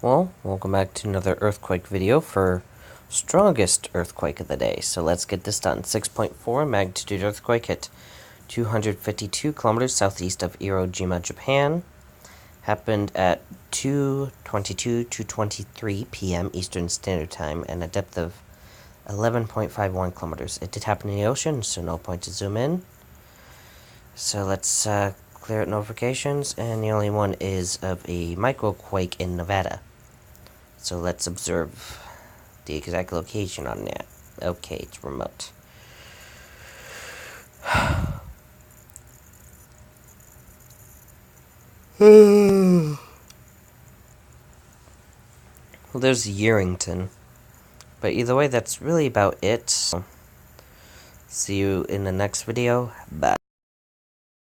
Well, welcome back to another earthquake video for strongest earthquake of the day. So let's get this done. 6.4 magnitude earthquake hit 252 kilometers southeast of Iwo Jima, Japan. Happened at 2:22 to 2:23 p.m. Eastern Standard Time and a depth of 11.51 kilometers. It did happen in the ocean, so no point to zoom in. So let's clear out notifications, and the only one is of a microquake in Nevada. So let's observe the exact location on that. Okay, it's remote. Well, there's Yerington. But either way, that's really about it. So, see you in the next video. Bye.